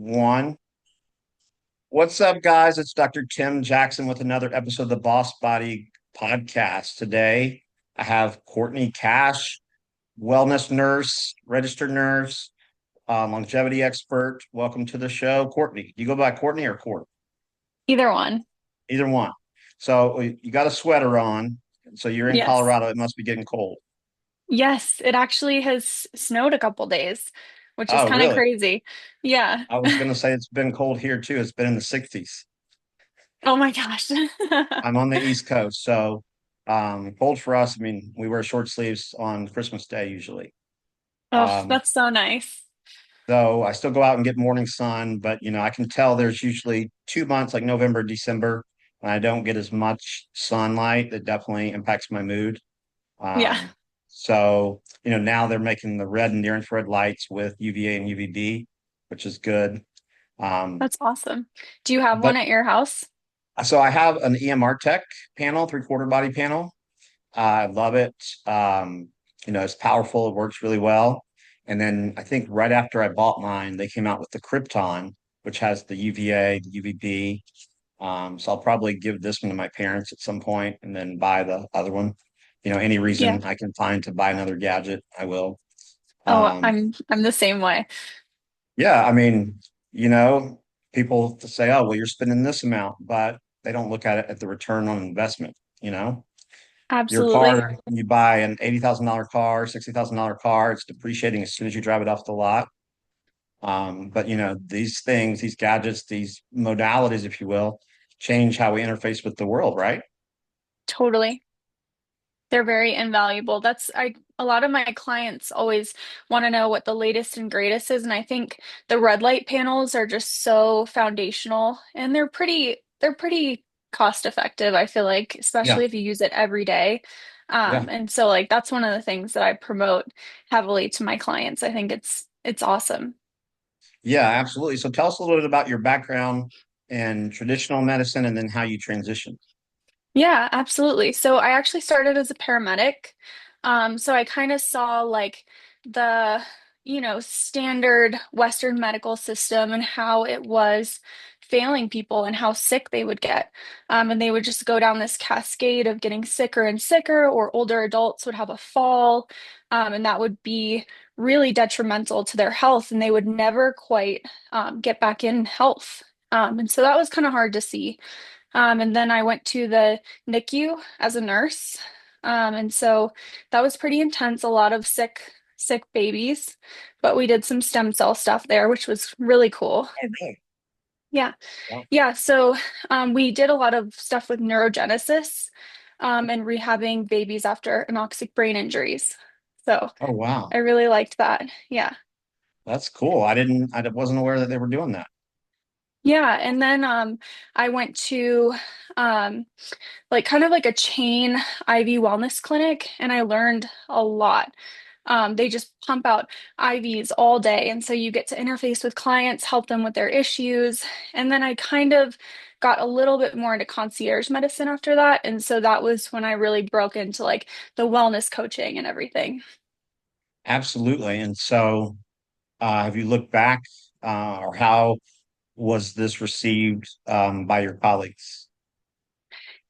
One. What's up, guys? It's Dr. Tim Jackson with another episode of the Boss Body podcast. Today, I have Courtney Cash, wellness nurse, registered nurse, longevity expert. Welcome to the show, Courtney. Do you go by Courtney or Court? Either one. Either one. So you got a sweater on. So you're in Yes. Colorado. It must be getting cold. Yes, it actually has snowed a couple days, which is Oh, kind of really? crazy. Yeah. I was going to say it's been cold here too. It's been in the 60s. Oh my gosh. I'm on the East Coast, so cold for us. I mean, we wear short sleeves on Christmas Day usually. Oh, Um, that's so nice. though I still go out and get morning sun, but I can tell there's usually 2 months like November, December, when I don't get as much sunlight. That definitely impacts my mood. Yeah, So now they're making the red and near infrared lights with UVA and UVB, which is good. Um, that's awesome. Do you have one but at your house? so I have an EMR Tech panel, three-quarter body panel. I love it. It's powerful. It works really well. And then I think right after I bought mine, they came out with the Krypton, which has the UVA, the UVB. So I'll probably give this one to my parents at some point and then buy the other one. Any Yeah. reason I can find to buy another gadget, I will. Oh, Um, I'm the same way. yeah, I mean, you know, people say, oh, well, you're spending this amount, but they don't look at it at the return on investment. Your Absolutely. car, you buy an $80,000 car, $60,000 car, it's depreciating as soon as you drive it off the lot. But these things, these gadgets, these modalities, if you will, change how we interface with the world, right? Totally. They're very invaluable. A lot of my clients always want to know what the latest and greatest is, and I think the red light panels are just so foundational and they're pretty cost effective, I feel like, Yeah, especially if you use it every day. yeah, And so like that's one of the things that I promote heavily to my clients. I think it's awesome. yeah, absolutely. So tell us a little bit about your background in traditional medicine and then how you transitioned. Yeah, absolutely. So I actually started as a paramedic. So I kind of saw like the, standard Western medical system and how it was failing people and how sick they would get. And they would just go down this cascade of getting sicker and sicker, or older adults would have a fall, and that would be really detrimental to their health, and they would never quite get back in health. And so that was kind of hard to see. And then I went to the NICU as a nurse. And so that was pretty intense, a lot of sick babies, but we did some stem cell stuff there, which was really cool. Oh, really? Yeah. Wow. Yeah. So we did a lot of stuff with neurogenesis and rehabbing babies after anoxic brain injuries. So Oh, wow. I really liked that. Yeah. That's cool. I wasn't aware that they were doing that. Yeah. And then I went to um, like kind of like a chain IV wellness clinic, and I learned a lot. They just pump out IVs all day, and so you get to interface with clients, help them with their issues. And then I kind of got a little bit more into concierge medicine after that, and so that was when I really broke into like the wellness coaching and everything. Absolutely. And so, have you looked back, or how was this received by your colleagues?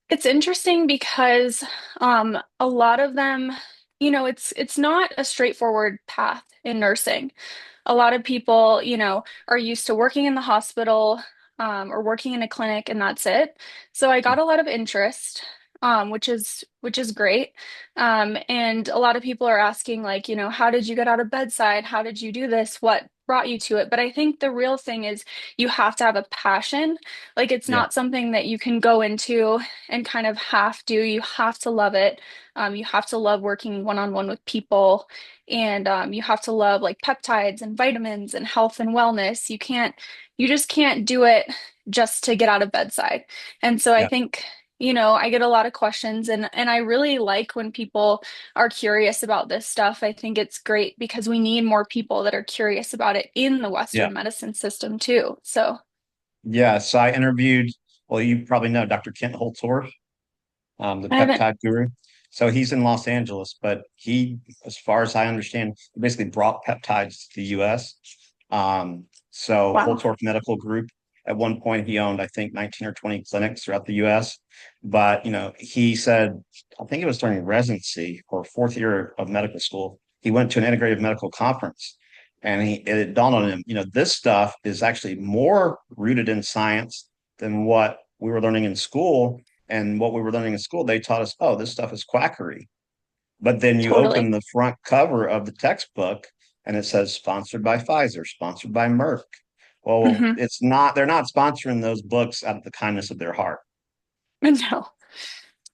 It's interesting because a lot of them, it's not a straightforward path in nursing. A lot of people, are used to working in the hospital or working in a clinic, and that's it. So I got a lot of interest, which is great. And a lot of people are asking, like, how did you get out of bedside? How did you do this? What brought you to it? But I think the real thing is you have to have a passion. Like, it's Yeah, not something that you can go into and kind of half do. You have to love it. You have to love working one-on-one with people, and you have to love like peptides and vitamins and health and wellness. You just can't do it just to get out of bedside. And so I yeah, think, I get a lot of questions, and I really like when people are curious about this stuff. I think it's great because we need more people that are curious about it in the yeah, Western medicine system too. So yeah. So I interviewed, well, you probably know Dr. Kent Holtzorf, the I haven't, peptide guru. So he's in Los Angeles, but he, as far as I understand, he basically brought peptides to the US. So Wow. Holtorf Medical Group. At one point, he owned, I think, 19 or 20 clinics throughout the U.S. But he said, I think it was during residency or fourth year of medical school, he went to an integrative medical conference, and it dawned on him, this stuff is actually more rooted in science than what we were learning in school. And what we were learning in school, they taught us, oh, this stuff is quackery. But then you open Totally. the front cover of the textbook and it says sponsored by Pfizer, sponsored by Merck. Well, Hmm. it's not, they're not sponsoring those books out of the kindness of their heart. No.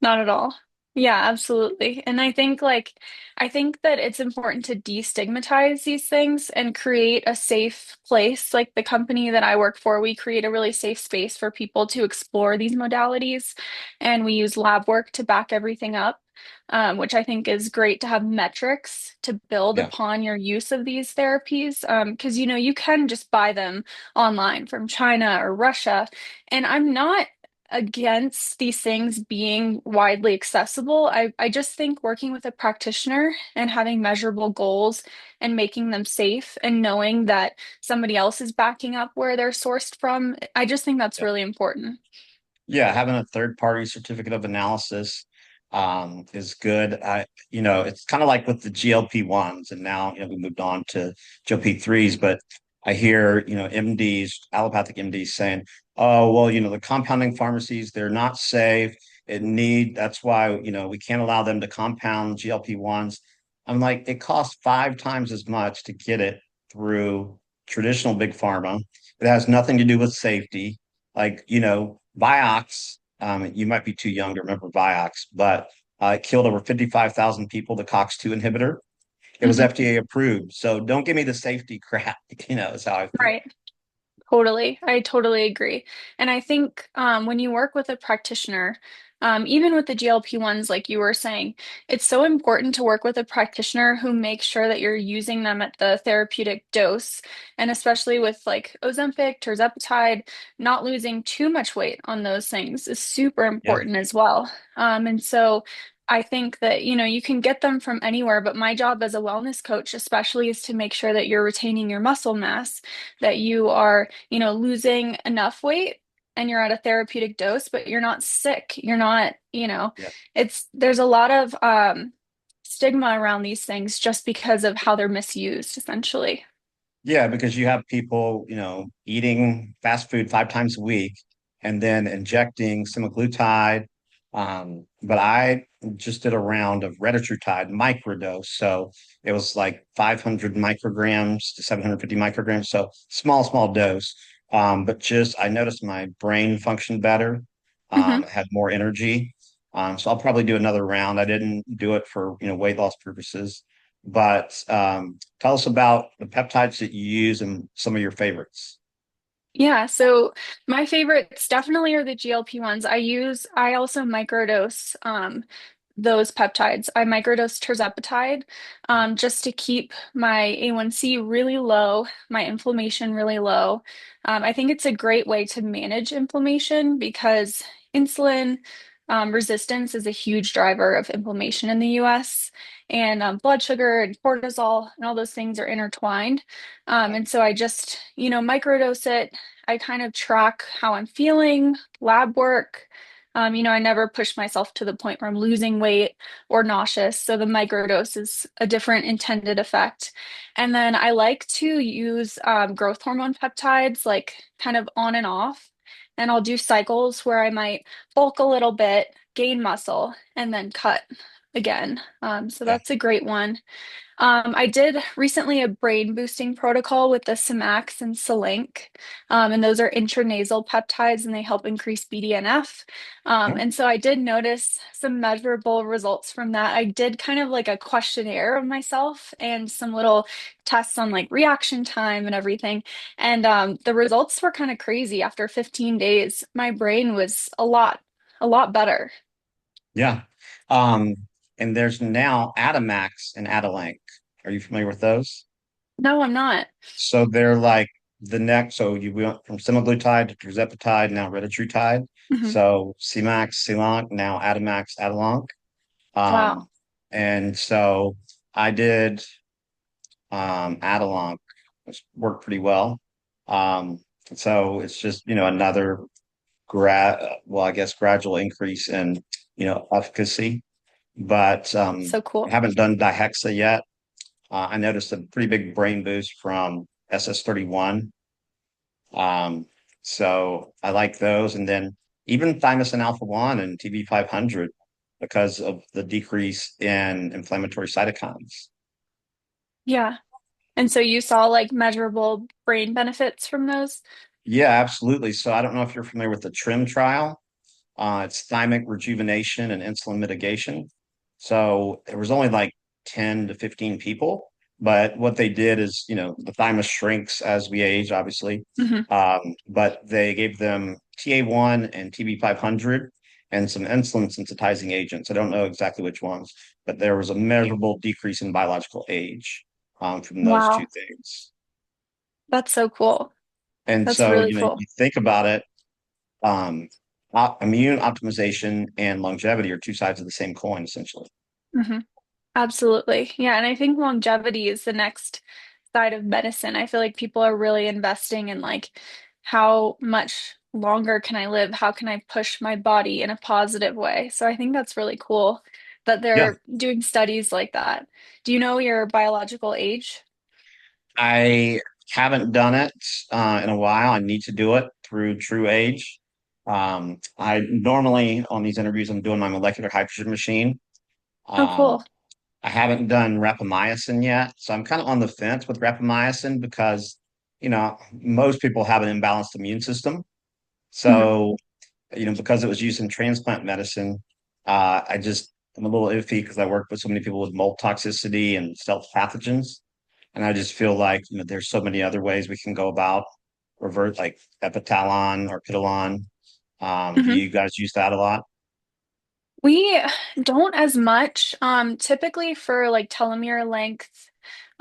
Not at all. Yeah, absolutely. And I think that it's important to destigmatize these things and create a safe place. Like the company that I work for, we create a really safe space for people to explore these modalities. And we use lab work to back everything up, which I think is great to have metrics to build Yeah. upon your use of these therapies. Because you can just buy them online from China or Russia. And I'm not against these things being widely accessible. I just think working with a practitioner and having measurable goals and making them safe and knowing that somebody else is backing up where they're sourced from, I just think that's Yeah. really important. Yeah, having a third party certificate of analysis is good. It's kind of like with the GLP-1s, and now we moved on to GLP-3s, but I hear MDs, allopathic MDs saying, "Oh, well, the compounding pharmacies, they're not safe. That's why we can't allow them to compound GLP-1s." I'm like, it costs 5 times as much to get it through traditional big pharma. It has nothing to do with safety. Like, Vioxx, you might be too young to remember Vioxx, but it killed over 55,000 people, the COX-2 inhibitor. It was Mhm. FDA approved. So don't give me the safety crap, is how I feel. Right. Totally. I totally agree. And I think when you work with a practitioner, even with the GLP-1s, like you were saying, it's so important to work with a practitioner who makes sure that you're using them at the therapeutic dose. And especially with like Ozempic, tirzepatide, not losing too much weight on those things is super Yeah. important as well. And so I think that, you can get them from anywhere, but my job as a wellness coach, especially, is to make sure that you're retaining your muscle mass, that you are losing enough weight and you're at a therapeutic dose, but you're not sick. You're not, Yeah. there's a lot of stigma around these things just because of how they're misused, essentially. Yeah, because you have people, eating fast food 5 times a week and then injecting semaglutide. But I just did a round of retatrutide microdose. So it was like 500 micrograms to 750 micrograms. So small, small dose. But just I noticed my brain functioned better, Hmm. had more energy. So I'll probably do another round. I didn't do it for, weight loss purposes. But tell us about the peptides that you use and some of your favorites. Yeah, so my favorites definitely are the GLP-1s. I also microdose those peptides. I microdose tirzepatide just to keep my A1C really low, my inflammation really low. I think it's a great way to manage inflammation because insulin resistance is a huge driver of inflammation in the US. And blood sugar and cortisol and all those things are intertwined. And so I just, microdose it. I kind of track how I'm feeling, lab work. I never push myself to the point where I'm losing weight or nauseous. So the microdose is a different intended effect. And then I like to use growth hormone peptides, like kind of on and off. And I'll do cycles where I might bulk a little bit, gain muscle, and then cut again. So Yeah. that's a great one. I did recently a brain boosting protocol with the Cimax and Selink, and those are intranasal peptides and they help increase BDNF. And so I did notice some measurable results from that. I did kind of like a questionnaire of myself and some little tests on like reaction time and everything. And the results were kind of crazy. After 15 days, my brain was a lot better. Yeah. Um, and there's now Atomax and Adalank. Are you familiar with those? No, I'm not. So they're like the next. So you went from semaglutide to tirzepatide, now retatrutide. Mhm. So C-Max, C-Lonk, now Atomax, Adalank. Wow. Um, and so I did Adalank, which worked pretty well. Um, so it's just, another well, I guess gradual increase in, efficacy. But So I cool. haven't done dihexa yet. I noticed a pretty big brain boost from SS31. Um, so I like those. And then even thymosin alpha 1 and TB500 because of the decrease in inflammatory cytokines. Yeah. And so you saw like measurable brain benefits from those? Yeah, absolutely. So I don't know if you're familiar with the TRIM trial. It's thymic rejuvenation and insulin mitigation. So there was only like 10 to 15 people, but what they did is, the thymus shrinks as we age, obviously. Hmm. But they gave them TA1 and TB500 and some insulin sensitizing agents. I don't know exactly which ones, but there was a measurable decrease in biological age from those two Wow. things. That's so cool. And That's so, really you cool. think about it, um, immune optimization and longevity are two sides of the same coin, essentially. Hmm. Absolutely. Yeah. And I think longevity is the next side of medicine. I feel like people are really investing in like how much longer can I live? How can I push my body in a positive way? So I think that's really cool that Yeah, they're doing studies like that. Do you know your biological age? I haven't done it in a while. I need to do it through True Age. I normally on these interviews, I'm doing my molecular hydrogen machine. Oh, Um, cool. I haven't done rapamycin yet, so I'm kind of on the fence with rapamycin because, most people have an imbalanced immune system. Hmm. So, because it was used in transplant medicine, I'm a little iffy because I work with so many people with mold toxicity and stealth pathogens. And I just feel like, there's so many other ways we can go about revert like epitalon or pitalon. Do Hmm. you guys use that a lot? We don't as much. Typically for like telomere length,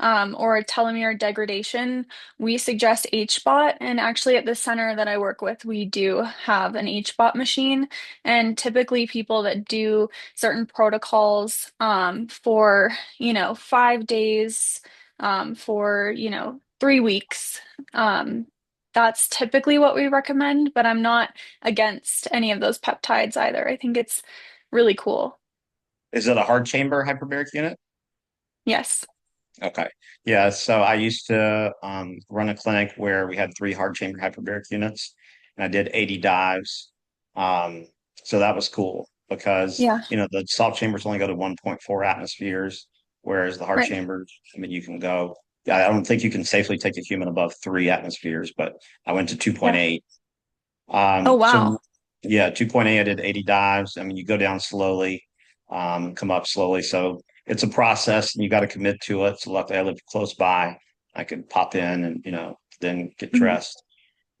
or telomere degradation, we suggest HBOT. And actually, at the center that I work with, we do have an HBOT machine. And typically, people that do certain protocols, for 5 days, for 3 weeks, that's typically what we recommend. But I'm not against any of those peptides either. I think it's really cool. Is it a hard chamber hyperbaric unit? Yes. Okay. Yeah. So I used to run a clinic where we had three hard chamber hyperbaric units and I did 80 dives. Um, so that was cool because, Yeah. the soft chambers only go to 1.4 atmospheres, whereas the hard Right. chambers, I mean, you can go, yeah, I don't think you can safely take a human above 3 atmospheres, but I went to Yeah. 2.8. Oh, So wow. yeah, 2.8, I did 80 dives. I mean, you go down slowly, come up slowly. So it's a process and you got to commit to it. So luckily I lived close by. I could pop in and, then get Mhm. dressed.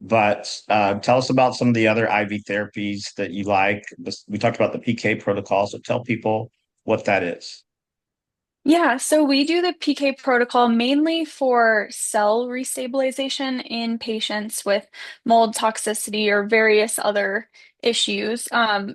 But tell us about some of the other IV therapies that you like. We talked about the PK protocol, so tell people what that is. Yeah, so we do the PK protocol mainly for cell restabilization in patients with mold toxicity or various other issues.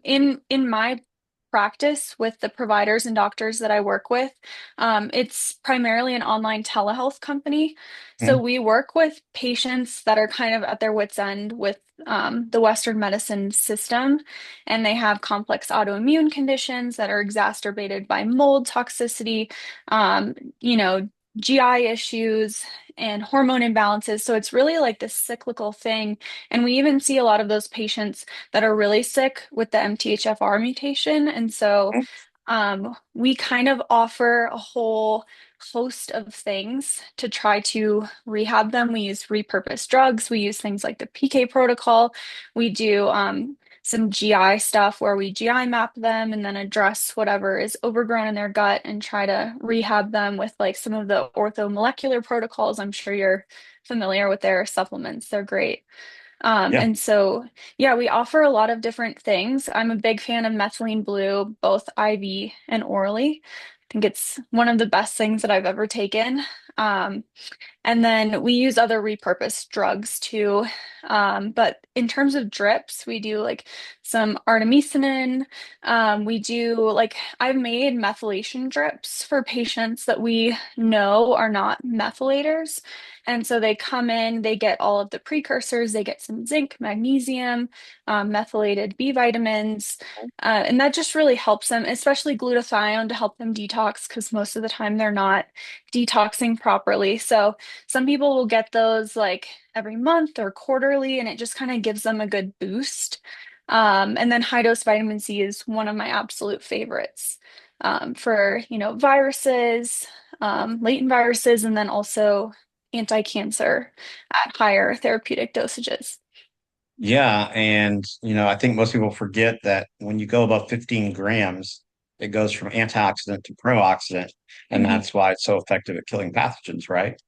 In my practice with the providers and doctors that I work with, it's primarily an online telehealth company. So Mhm. we work with patients that are kind of at their wits' end with the Western medicine system, and they have complex autoimmune conditions that are exacerbated by mold toxicity, um, you know, GI issues and hormone imbalances. So it's really like this cyclical thing. And we even see a lot of those patients that are really sick with the MTHFR mutation. And so we kind of offer a whole host of things to try to rehab them. We use repurposed drugs. We use things like the PK protocol. We do some GI stuff where we GI map them and then address whatever is overgrown in their gut and try to rehab them with like some of the orthomolecular protocols. I'm sure you're familiar with their supplements. They're great. Yeah. And so, yeah, we offer a lot of different things. I'm a big fan of methylene blue, both IV and orally. I think it's one of the best things that I've ever taken. Um, and then we use other repurposed drugs too. But in terms of drips, we do like some artemisinin. We do like I've made methylation drips for patients that we know are not methylators. And so they come in, they get all of the precursors, they get some zinc, magnesium, methylated B vitamins. And that just really helps them, especially glutathione to help them detox because most of the time they're not detoxing properly. So some people will get those like every month or quarterly, and it just kind of gives them a good boost. And then high dose vitamin C is one of my absolute favorites for, viruses, latent viruses, and then also anti-cancer at higher therapeutic dosages. Yeah, and I think most people forget that when you go above 15 grams, it goes from antioxidant to pro-oxidant, and Mhm. that's why it's so effective at killing pathogens, right?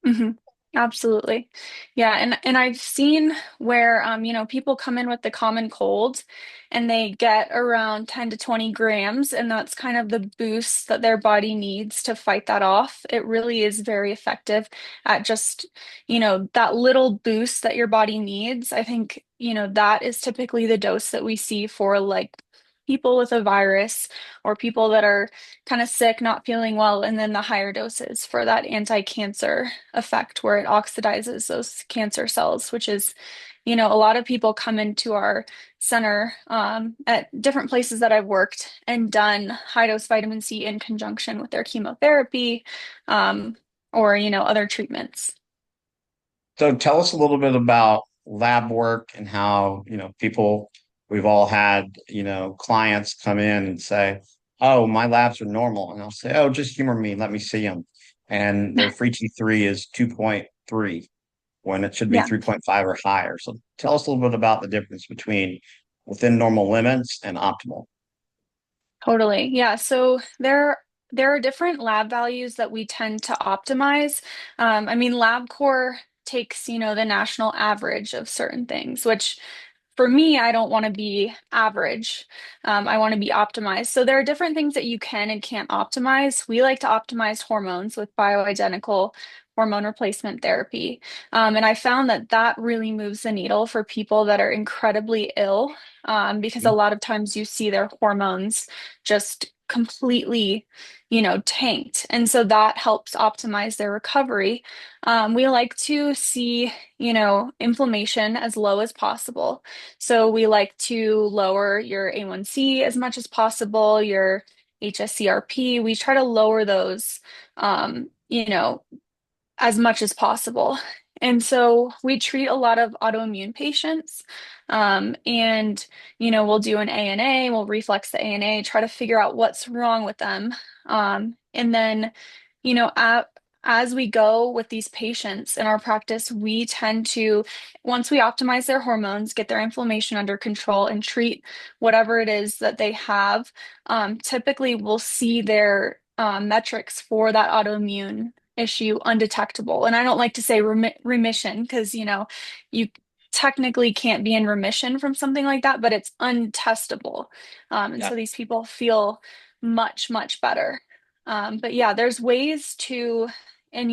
hmm Absolutely. Yeah, and I've seen where people come in with the common cold and they get around 10 to 20 grams, and that's kind of the boost that their body needs to fight that off. It really is very effective at just, that little boost that your body needs. I think, that is typically the dose that we see for like people with a virus or people that are kind of sick, not feeling well, and then the higher doses for that anti-cancer effect where it oxidizes those cancer cells, which is, a lot of people come into our center at different places that I've worked and done high dose vitamin C in conjunction with their chemotherapy um, or, other treatments. So tell us a little bit about lab work and how, we've all had, clients come in and say, "Oh, my labs are normal." And I'll say, "Oh, just humor me, let me see them." And their free T3 is 2.3 when it should be Yeah. 3.5 or higher. So tell us a little bit about the difference between within normal limits and optimal. Totally. Yeah. So there are different lab values that we tend to optimize. I mean, LabCorp takes, the national average of certain things, which for me, I don't want to be average. I want to be optimized. So there are different things that you can and can't optimize. We like to optimize hormones with bioidentical hormone replacement therapy. And I found that that really moves the needle for people that are incredibly ill, because a lot of times you see their hormones just completely, tanked. And so that helps optimize their recovery. We like to see, inflammation as low as possible. So we like to lower your A1C as much as possible, your HSCRP. We try to lower those, as much as possible. And so we treat a lot of autoimmune patients. And, we'll do an ANA, we'll reflex the ANA, try to figure out what's wrong with them. And then, you know, at, as we go with these patients in our practice, we tend to, once we optimize their hormones, get their inflammation under control, and treat whatever it is that they have, typically we'll see their metrics for that autoimmune issue undetectable. And I don't like to say remission because, you technically can't be in remission from something like that, but it's untestable. And Yeah. so these people feel much, much better. But yeah, there's ways to, and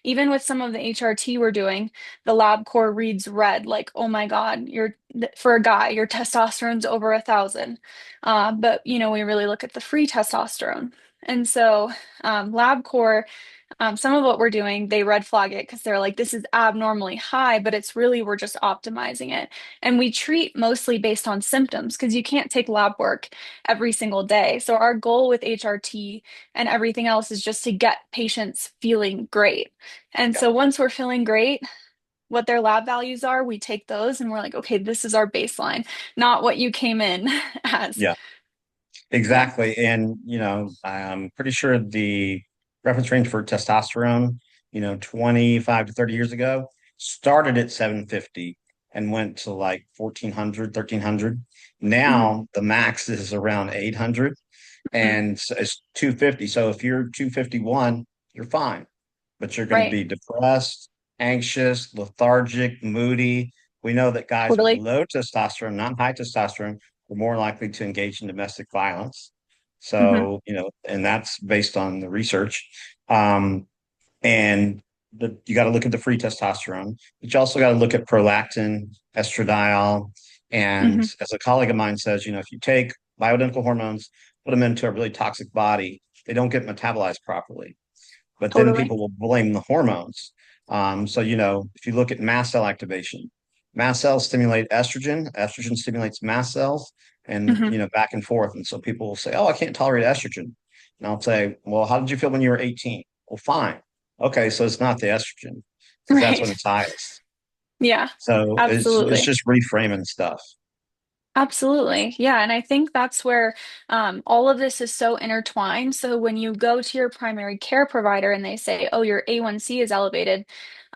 even with some of the HRT we're doing, the lab core reads red, like, oh my God, for a guy, your testosterone's over 1,000. But we really look at the free testosterone. And so LabCorp, some of what we're doing, they red flag it because they're like, this is abnormally high, but it's really, we're just optimizing it. And we treat mostly based on symptoms because you can't take lab work every single day. So our goal with HRT and everything else is just to get patients feeling great. And Yeah. so once we're feeling great, what their lab values are, we take those and we're like, okay, this is our baseline, not what you came in as. Yeah. Yeah. Exactly. And, I'm pretty sure the reference range for testosterone, 25 to 30 years ago started at 750 and went to like 1400, 1300. hmm Now the max is around 800 hmm and it's 250. So if you're 251, you're fine, but you're going to Right. be depressed, anxious, lethargic, moody. We know that guys with Totally. low testosterone, not high testosterone, are more likely to engage in domestic violence. hmm So, and that's based on the research. Um, And you got to look at the free testosterone, but you also got to look at prolactin, estradiol. And Hmm. as a colleague of mine says, if you take bioidentical hormones, put them into a really toxic body, they don't get metabolized properly. But then Totally. people will blame the hormones. So, if you look at mast cell activation, mast cells stimulate estrogen, estrogen stimulates mast cells, and, Hmm. back and forth. And so people will say, oh, I can't tolerate estrogen. And I'll say, well, how did you feel when you were 18? Well, fine. Okay, so it's not the estrogen because that's when Right. it's highest. Yeah, So it's absolutely. just reframing stuff. Absolutely. Yeah. And I think that's where all of this is so intertwined. So when you go to your primary care provider and they say, oh, your A1C is elevated,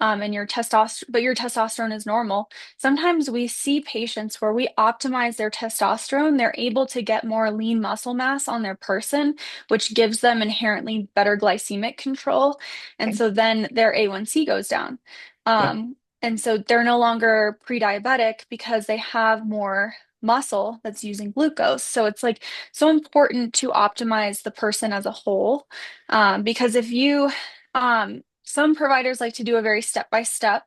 and your testosterone is normal, sometimes we see patients where we optimize their testosterone. They're able to get more lean muscle mass on their person, which gives them inherently better glycemic control. And so then their A1C goes down. Yeah. And so they're no longer pre-diabetic because they have more muscle that's using glucose. So it's like so important to optimize the person as a whole. Because if you, some providers like to do a very step-by-step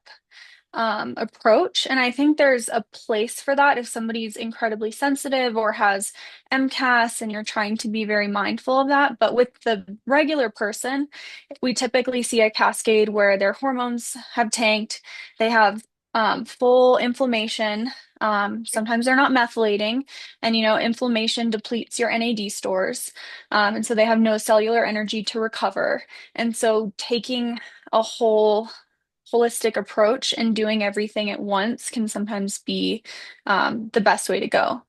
approach. And I think there's a place for that if somebody's incredibly sensitive or has MCAS and you're trying to be very mindful of that. But with the regular person, we typically see a cascade where their hormones have tanked, they have full inflammation. Sometimes they're not methylating, and inflammation depletes your NAD stores. And so they have no cellular energy to recover. And so taking a holistic approach and doing everything at once can sometimes be the best way to go.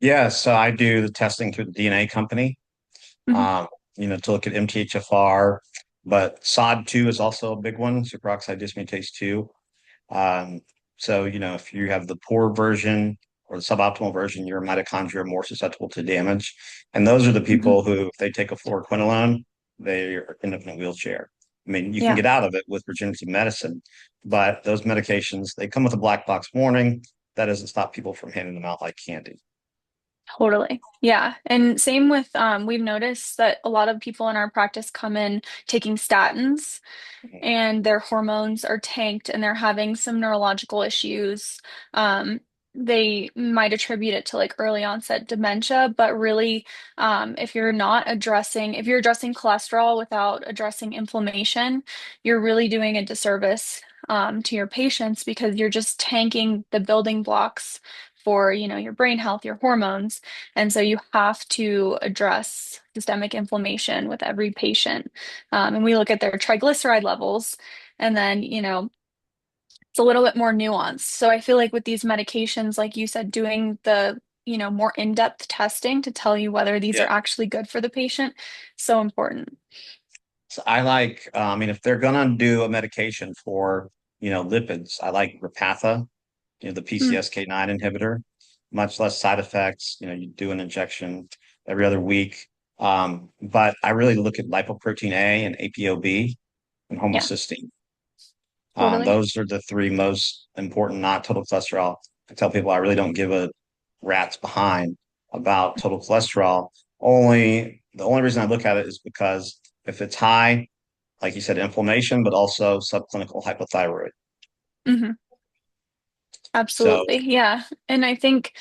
Yeah, so I do the testing through the DNA company, Mhm. um, to look at MTHFR, but SOD2 is also a big one, superoxide dismutase 2. Um, so, if you have the poor version or the suboptimal version, your mitochondria are more susceptible to damage. And those are the Mhm. people who, if they take a fluoroquinolone, they end up in a wheelchair. I mean, you can Yeah, get out of it with regenerative medicine, but those medications, they come with a black box warning. That doesn't stop people from handing them out like candy. totally. Yeah. And same with, we've noticed that a lot of people in our practice come in taking statins and their hormones are tanked and they're having some neurological issues. Um, they might attribute it to like early onset dementia, but really, if you're addressing cholesterol without addressing inflammation, you're really doing a disservice to your patients because you're just tanking the building blocks for, your brain health, your hormones. And so you have to address systemic inflammation with every patient. And we look at their triglyceride levels, and then, it's a little bit more nuanced. So I feel like with these medications, like you said, doing the, more in-depth testing to tell you whether these Yeah. are actually good for the patient, so important. So I mean, if they're gonna do a medication for, lipids, I like Repatha, the Mm, PCSK9 inhibitor, much less side effects. You do an injection every other week. But I really look at lipoprotein A and ApoB and yeah, homocysteine. totally. Those are the three most important, not total cholesterol. I tell people I really don't give a rat's behind about total cholesterol. The only reason I look at it is because if it's high, like you said, inflammation, but also subclinical hypothyroid. Mhm. So Absolutely. Yeah. And I think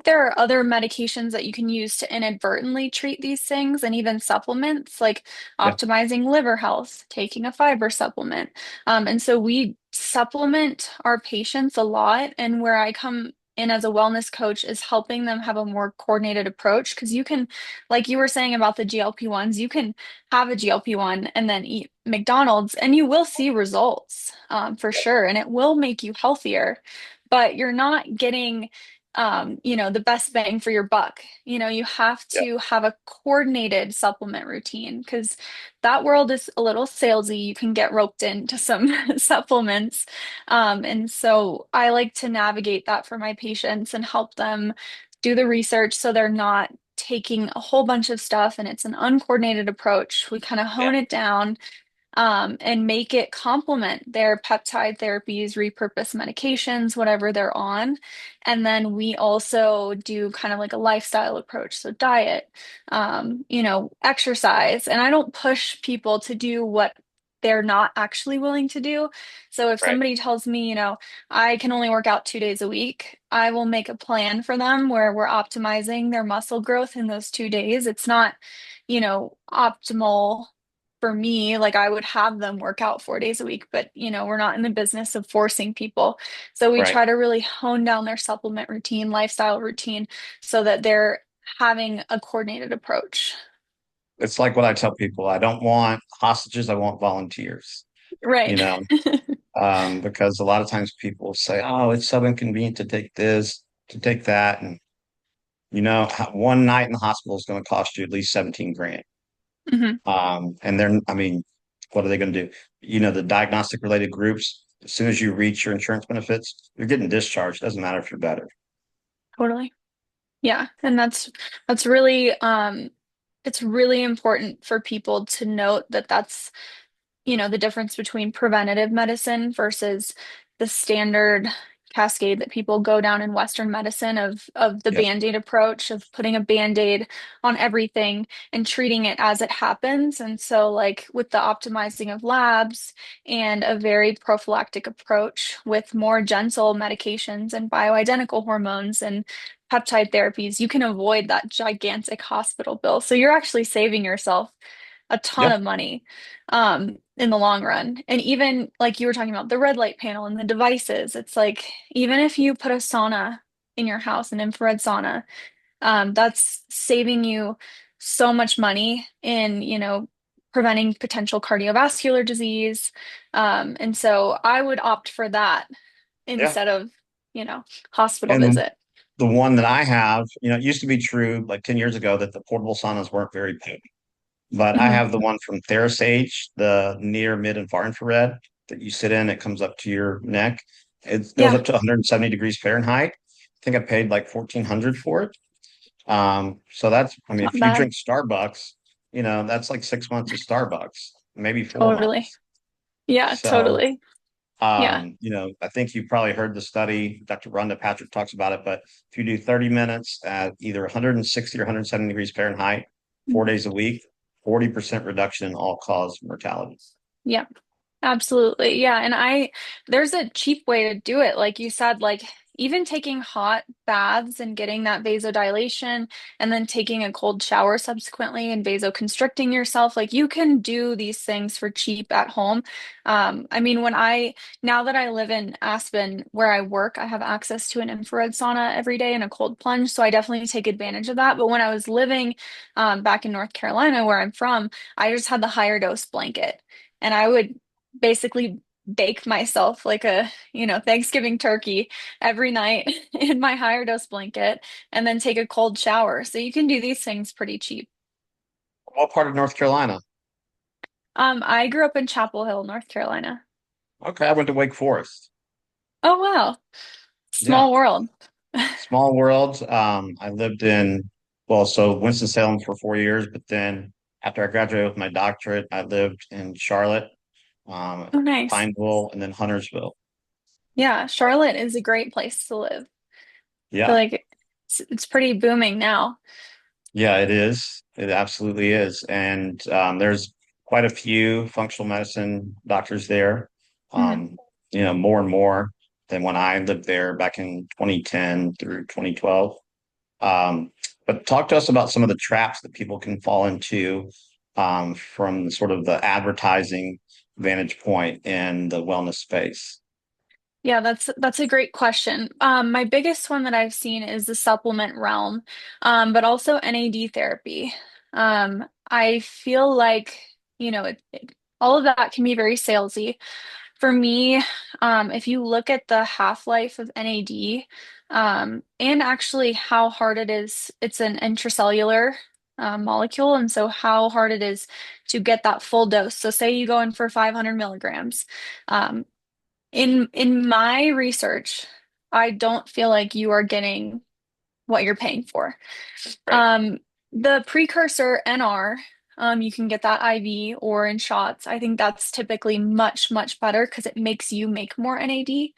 there are other medications that you can use to inadvertently treat these things and even supplements like yeah, optimizing liver health, taking a fiber supplement. And so we supplement our patients a lot. And where I come in as a wellness coach is helping them have a more coordinated approach because you can, like you were saying about the GLP-1s, you can have a GLP-1 and then eat McDonald's and you will see results for sure. And it will make you healthier, but you're not getting the best bang for your buck. You have yeah, to have a coordinated supplement routine because that world is a little salesy. You can get roped into some supplements. And so I like to navigate that for my patients and help them do the research so they're not taking a whole bunch of stuff and it's an uncoordinated approach. We kind of yeah, hone it down and make it complement their peptide therapies, repurpose medications, whatever they're on. And then we also do kind of like a lifestyle approach. So diet, exercise. And I don't push people to do what they're not actually willing to do. So if Right. somebody tells me, I can only work out 2 days a week, I will make a plan for them where we're optimizing their muscle growth in those 2 days. It's not, optimal for me. Like I would have them work out 4 days a week, but we're not in the business of forcing people. So we Right. try to really hone down their supplement routine, lifestyle routine, so that they're having a coordinated approach. It's like what I tell people. I don't want hostages. I want volunteers, you Right. know, because a lot of times people say, oh, it's so inconvenient to take this, to take that. And, one night in the hospital is going to cost you at least 17 grand. Hmm. And I mean, what are they going to do? The diagnostic related groups, as soon as you reach your insurance benefits, you're getting discharged. Doesn't matter if you're better. Totally. Yeah. And that's really it's really important for people to note that that's the difference between preventative medicine versus the standard cascade that people go down in Western medicine of the Yep. Band-Aid approach of putting a Band-Aid on everything and treating it as it happens. And so like with the optimizing of labs and a very prophylactic approach with more gentle medications and bioidentical hormones and peptide therapies, you can avoid that gigantic hospital bill. So you're actually saving yourself a ton Yeah. of money in the long run. And even like you were talking about the red light panel and the devices, it's like even if you put a sauna in your house, an infrared sauna, that's saving you so much money in, preventing potential cardiovascular disease. And so I would opt for that Yeah. instead of, you know, hospital And visit. the one that I have, it used to be true like 10 years ago that the portable saunas weren't very potent. But I Hmm. have the one from TheraSage, the near, mid, and far infrared that you sit in. It comes up to your neck. It goes Yeah, up to 170 degrees Fahrenheit. I think I paid like 1,400 for it. So I mean, not if you bad. drink Starbucks, that's like 6 months of Starbucks, maybe four Totally. months. Yeah, So, totally. Yeah. I think you probably heard the study. Dr. Rhonda Patrick talks about it, but if you do 30 minutes at either 160 or 170 degrees Fahrenheit, 4 days a week, 40% reduction in all-cause mortality. Yeah. Absolutely. Yeah. And there's a cheap way to do it. Like you said, like even taking hot baths and getting that vasodilation and then taking a cold shower subsequently and vasoconstricting yourself, like you can do these things for cheap at home. I mean, now that I live in Aspen where I work, I have access to an infrared sauna every day and a cold plunge. So I definitely take advantage of that. But when I was living, back in North Carolina, where I'm from, I just had the higher dose blanket. And I would basically bake myself like a, Thanksgiving turkey every night in my higher dose blanket and then take a cold shower. So you can do these things pretty cheap. What part of North Carolina? I grew up in Chapel Hill, North Carolina. Okay, I went to Wake Forest. Oh, wow. Yeah, Small world. small world. I lived so Winston-Salem for 4 years, but then after I graduated with my doctorate, I lived in Charlotte, Oh, nice. Pineville, and then Huntersville. Yeah, Charlotte is a great place to live. I feel Yeah, like it's pretty booming now. yeah, it is. It absolutely is. And there's quite a few functional medicine doctors there, Mhm. um, more and more than when I lived there back in 2010 through 2012. Um, but talk to us about some of the traps that people can fall into from sort of the advertising vantage point in the wellness space. Yeah, that's a great question. My biggest one that I've seen is the supplement realm, but also NAD therapy. I feel like, all of that can be very salesy. For me, if you look at the half-life of NAD, and actually how hard it is, it's an intracellular molecule, and so how hard it is to get that full dose. So say you go in for 500 milligrams. Um, in my research, I don't feel like you are getting what you're paying for. Right. Um, the precursor NR, you can get that IV or in shots. I think that's typically much, much better because it makes you make more NAD.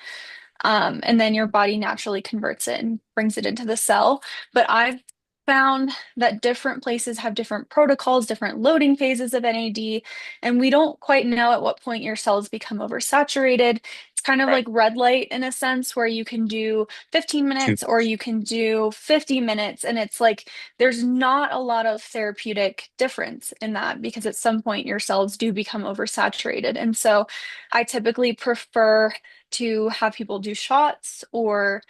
And then your body naturally converts it and brings it into the cell. But I've found that different places have different protocols, different loading phases of NAD, and we don't quite know at what point your cells become oversaturated. It's kind of Right. like red light in a sense, where you can do 15 Two. minutes or you can do 50 minutes. And it's like there's not a lot of therapeutic difference in that because at some point your cells do become oversaturated. And so I typically prefer to have people do shots or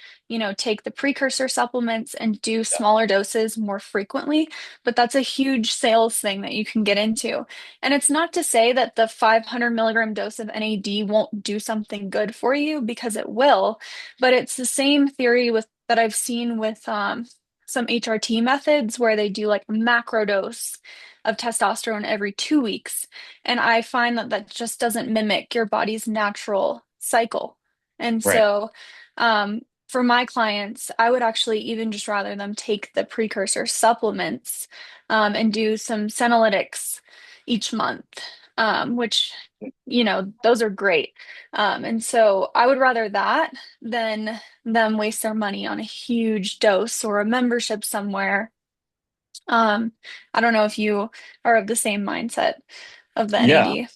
take the precursor supplements and do smaller doses more frequently. But that's a huge sales thing that you can get into. And it's not to say that the 500 milligram dose of NAD won't do something good for you because it will, but it's the same theory with that I've seen with some HRT methods where they do like a macro dose of testosterone every 2 weeks. And I find that that just doesn't mimic your body's natural cycle. And Right. so, for my clients, I would actually even just rather them take the precursor supplements and do some senolytics each month, which, those are great. And so I would rather that than them waste their money on a huge dose or a membership somewhere. Um, I don't know if you are of the same mindset of the Yeah, NAD.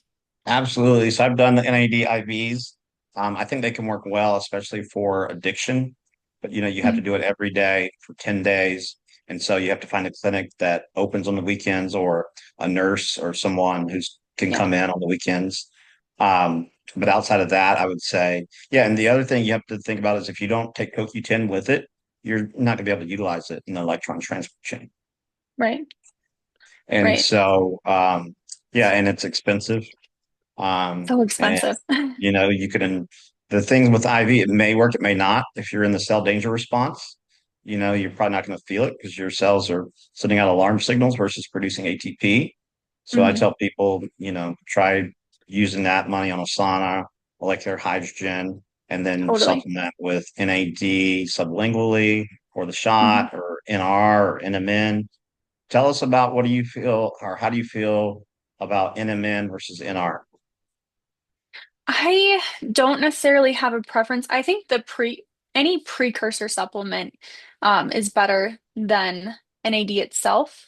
absolutely. So I've done the NAD IVs. I think they can work well, especially for addiction. But you have to Mhm. do it every day for 10 days. And so you have to find a clinic that opens on the weekends or a nurse or someone who can Yeah, come in on the weekends. But outside of that, I would say, yeah. And the other thing you have to think about is if you don't take CoQ10 with it, you're not going to be able to utilize it in the electron transport chain. right, And right. so, yeah, and it's expensive. So And expensive. you could, the things with IV, it may work, it may not. If you're in the cell danger response, you're probably not going to feel it because your cells are sending out alarm signals versus producing ATP. So I Hmm. tell people, try using that money on a sauna, molecular hydrogen, and then Totally. supplement with NAD sublingually or the Hmm. shot or NR or NMN. Tell us about what do you feel or how do you feel about NMN versus NR? I don't necessarily have a preference. I think any precursor supplement is better than NAD itself.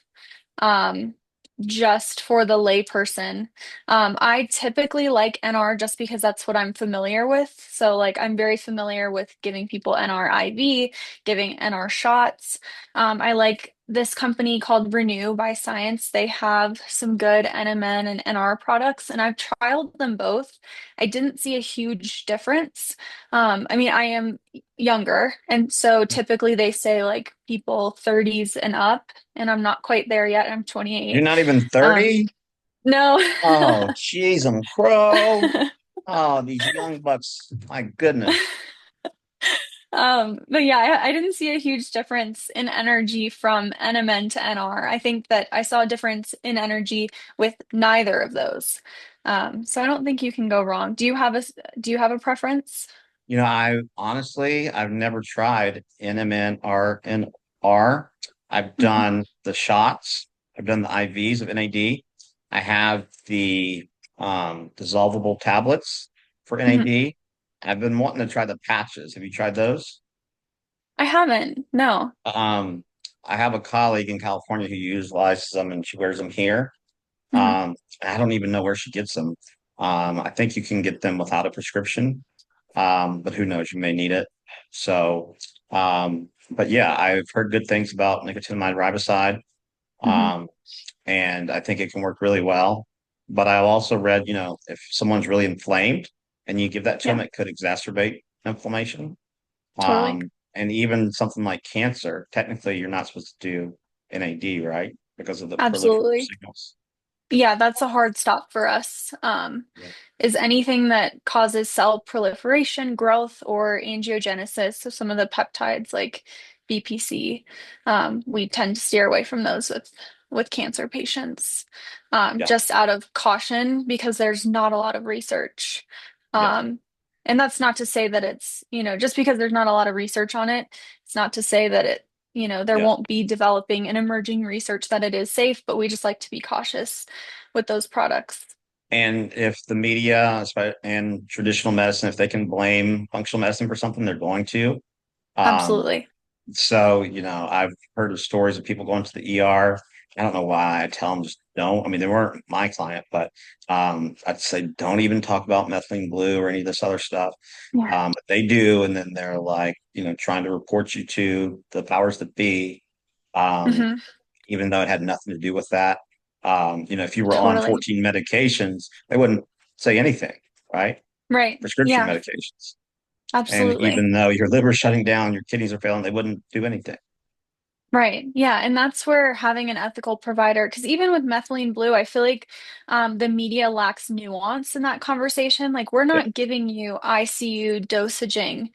um, just for the layperson. I typically like NR just because that's what I'm familiar with. So, like, I'm very familiar with giving people NR IV, giving NR shots. I like this company called Renew by Science. They have some good NMN and NR products, and I've trialed them both. I didn't see a huge difference. I mean, I am younger, and so typically they say like people 30s and up, and I'm not quite there yet. I'm You're 28. not even Um, 30? no. Oh, jeez, I'm a crow. Oh, these young bucks. My goodness. But yeah, I didn't see a huge difference in energy from NMN to NR. I think that I saw a difference in energy with neither of those. So I don't think you can go wrong. Do you have a preference? I honestly, I've never tried NMN or NR. I've Mhm. done the shots. I've done the IVs of NAD. I have the dissolvable tablets for Mhm. NAD. I've been wanting to try the patches. Have you tried those? I haven't. No. Um, I have a colleague in California who utilizes them and she wears them here. Mhm. I don't even know where she gets them. I think you can get them without a prescription, but who knows? You may need it. So, but yeah, I've heard good things about nicotinamide riboside, Mhm. um, and I think it can work really well. But I've also read, if someone's really inflamed and you give that to Yeah, them, it could exacerbate inflammation. totally. And even something like cancer, technically, you're not supposed to do NAD, right? Because of the proliferation Absolutely. signals. Yeah, that's a hard stop for us. Yeah. Is anything that causes cell proliferation, growth, or angiogenesis. So some of the peptides like BPC, we tend to steer away from those with cancer patients, Yeah. just out of caution because there's not a lot of research. Yeah. Um, and that's not to say that it's, just because there's not a lot of research on it, it's not to say that there Yeah. won't be developing and emerging research that it is safe, but we just like to be cautious with those products. And if the media and traditional medicine, if they can blame functional medicine for something, they're going to. Um, Absolutely. So, I've heard of stories of people going to the ER. I don't know why. I tell them just don't. I mean, they weren't my client, but I'd say don't even talk about methylene blue or any of this other stuff. Yeah. But they do, and then they're like, trying to report you to the powers that be, um, Hmm. even though it had nothing to do with that. If you were on Totally. 14 medications, they wouldn't say anything, right? Right. Prescription Yeah, medications. And absolutely. even though your liver's shutting down, your kidneys are failing, they wouldn't do anything. Right. Yeah. And that's where having an ethical provider, because even with methylene blue, I feel like the media lacks nuance in that conversation. Like, we're Yeah. not giving you ICU dosaging.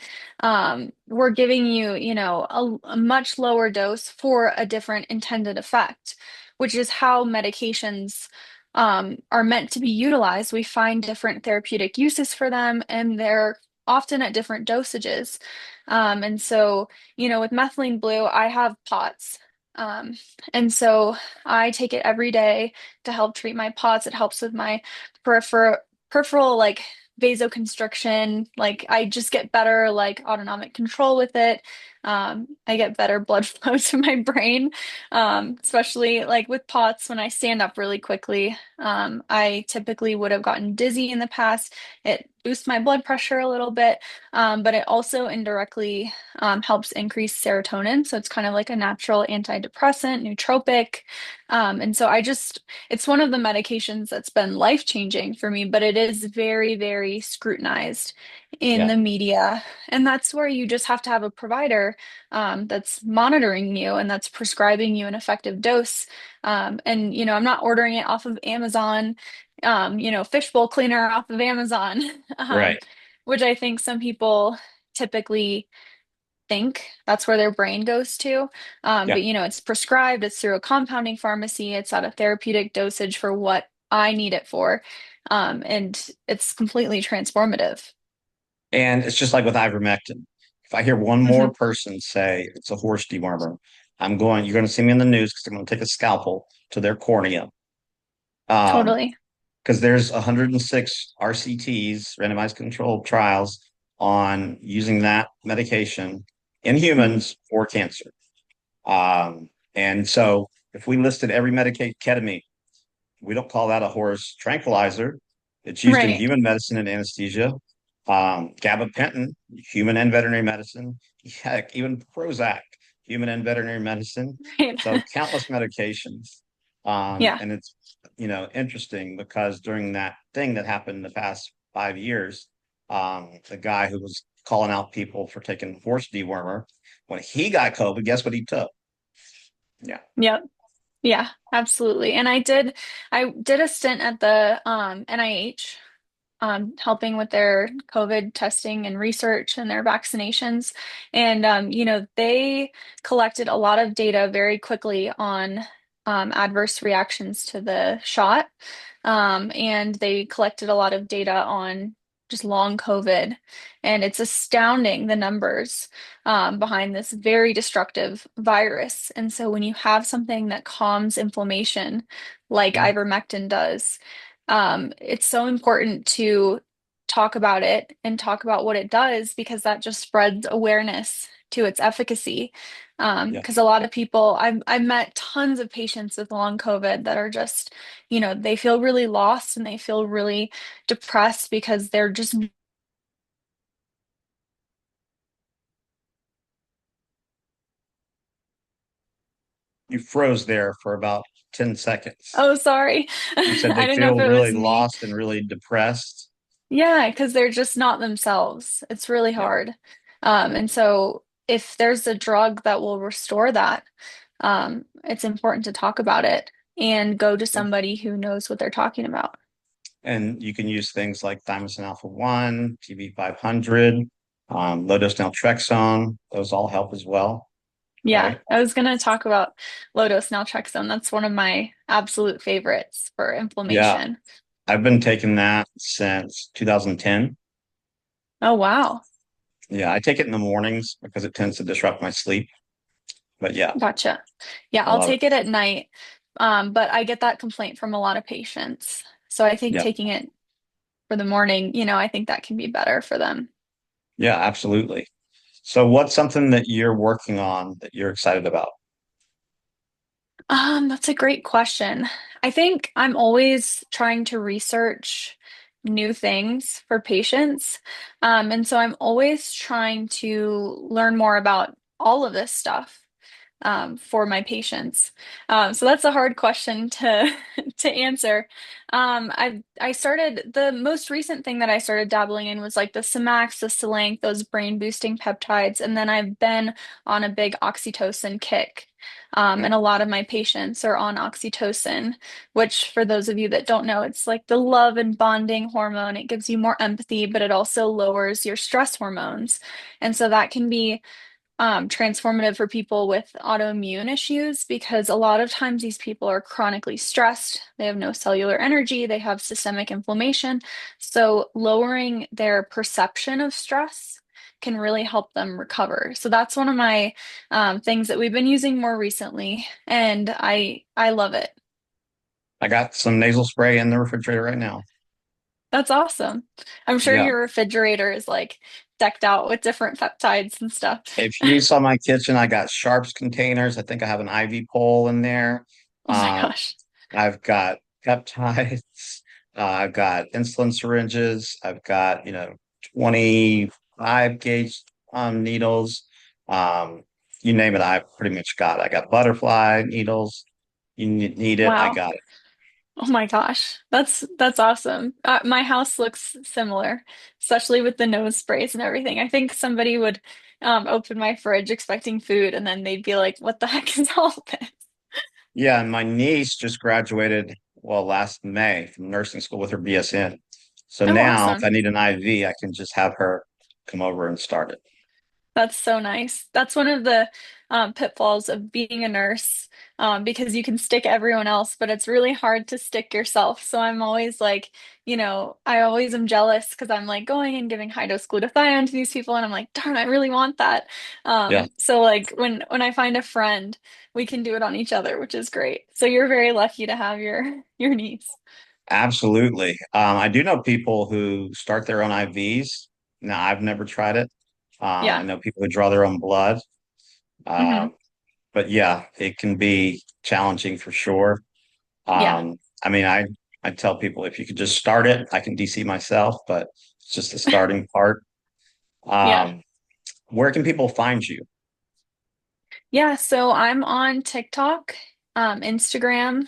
We're giving you, a much lower dose for a different intended effect, which is how medications are meant to be utilized. We find different therapeutic uses for them, and they're often at different dosages. And so, with methylene blue, I have POTS. Um, and so I take it every day to help treat my POTS. It helps with my peripheral peripheral like vasoconstriction. Like, I just get better like autonomic control with it. I get better blood flow to my brain, especially like with POTS when I stand up really quickly. I typically would have gotten dizzy in the past. It boosts my blood pressure a little bit, but it also indirectly helps increase serotonin. So it's kind of like a natural antidepressant, nootropic. And so it's one of the medications that's been life-changing for me, but it is very, very scrutinized in Yeah. the media. And that's where you just have to have a provider that's monitoring you and that's prescribing you an effective dose. And, I'm not ordering it off of Amazon, fishbowl cleaner off of Amazon. Right. Which I think some people typically think that's where their brain goes to. Yeah. But it's prescribed, it's through a compounding pharmacy, it's at a therapeutic dosage for what I need it for. And it's completely transformative. And it's just like with ivermectin. If I hear one Hmm. more person say it's a horse dewormer, you're going to see me in the news because I'm going to take a scalpel to their cornea. Um, Totally. because there's 106 RCTs, randomized controlled trials on using that medication in Mhm. humans for cancer. And so if we listed every medicated ketamine, we don't call that a horse tranquilizer. It's used in Right. human medicine and anesthesia. Gabapentin, human and veterinary medicine. Heck, even Prozac, human and veterinary medicine. Right. So countless medications. Yeah. And it's interesting because during that thing that happened in the past 5 years, the guy who was calling out people for taking horse dewormer, when he got COVID, guess what he took? Yeah. Yep. Yeah, absolutely. And I did a stint at the NIH, helping with their COVID testing and research and their vaccinations. And, they collected a lot of data very quickly on adverse reactions to the shot. And they collected a lot of data on just long COVID. And it's astounding the numbers behind this very destructive virus. And so when you have something that calms inflammation, like Yeah. ivermectin does, it's so important to talk about it and talk about what it does because that just spreads awareness to its efficacy. Yeah. Because a lot of people, I've met tons of patients with long COVID that are just, they feel really lost and they feel really depressed because they're just You froze there for about 10 seconds. oh, sorry. You said I they didn't know if feel it really was me. lost and really depressed. Yeah, because they're just not themselves. It's really Yeah. hard. And so if there's a drug that will restore that, it's important to talk about it and go to Yeah. somebody who knows what they're talking about. And you can use things like thymosin alpha 1, TB 500, low dose naltrexone. Those all help as well, Yeah, right? I was going to talk about low-dose naltrexone. That's one of my absolute favorites for Yeah. inflammation. I've been taking that since 2010. Oh, wow. Yeah. I take it in the mornings because it tends to disrupt my sleep. But yeah, Gotcha. Yeah, I I'll love it. take it at night. But I get that complaint from a lot of patients. So I think Yeah. taking it for the morning, I think that can be better for them. Yeah, absolutely. So what's something that you're working on that you're excited about? That's a great question. I think I'm always trying to research new things for patients. And so I'm always trying to learn more about all of this stuff for my patients. So that's a hard question to to answer. I started the most recent thing that I started dabbling in was like the Samax, the Selank, those brain boosting peptides, and then I've been on a big oxytocin kick. And a lot of my patients are on oxytocin, which for those of you that don't know, it's like the love and bonding hormone. It gives you more empathy, but it also lowers your stress hormones. And so that can be transformative for people with autoimmune issues because a lot of times these people are chronically stressed. They have no cellular energy, they have systemic inflammation. So, lowering their perception of stress can really help them recover. So, that's one of my things that we've been using more recently, and I love it. I got some nasal spray in the refrigerator right now. That's awesome. I'm sure Yeah. your refrigerator is like decked out with different peptides and stuff. If you saw my kitchen, I got sharps containers. I think I have an IV pole in there. Oh my Um, gosh. I've got peptides. I've got insulin syringes. I've got, 25 gauge needles. Um, you name it, I've pretty much got it. I got butterfly needles. You need it, I Wow. got it. Oh my gosh, that's awesome. My house looks similar, especially with the nose sprays and everything. I think somebody would open my fridge expecting food, and then they'd be like, "What the heck is all this?" Yeah, and my niece just graduated, well, last May from nursing school with her BSN. So Oh, now if awesome. I need an IV, I can just have her come over and start it. That's so nice. That's one of the pitfalls of being a nurse, because you can stick everyone else, but it's really hard to stick yourself. So I'm always like, I always am jealous because I'm like going and giving high dose glutathione to these people, and I'm like, darn, I really want that. Yeah, So like when I find a friend, we can do it on each other, which is great. So you're very lucky to have your niece. absolutely. I do know people who start their own IVs. Now, I've never tried it. I Yeah. know people who draw their own blood. Hmm. Um, but yeah, it can be challenging for sure. Yeah. I mean, I tell people if you could just start it, I can DC myself, but it's just the starting part. Yeah. Um, where can people find you? Yeah, so I'm on TikTok, Instagram,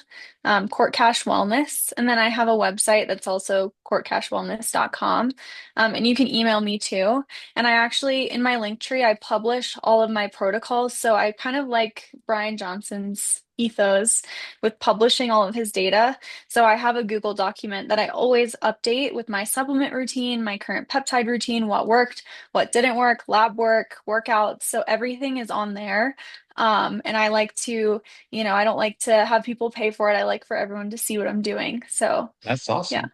Court Cash Wellness, and then I have a website that's also courtcashwellness.com. And you can email me too. And I actually, in my link tree, I publish all of my protocols. So I kind of like Brian Johnson's ethos with publishing all of his data. So I have a Google document that I always update with my supplement routine, my current peptide routine, what worked, what didn't work, lab work, workouts. So everything is on there. And I like to, I don't like to have people pay for it. I like for everyone to see what I'm doing. So, That's yeah, awesome.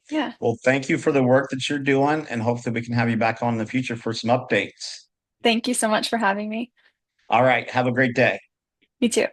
yeah. Well, thank you for the work that you're doing, and hopefully we can have you back on in the future for some updates. Thank you so much for having me. All right, have a great day. You too.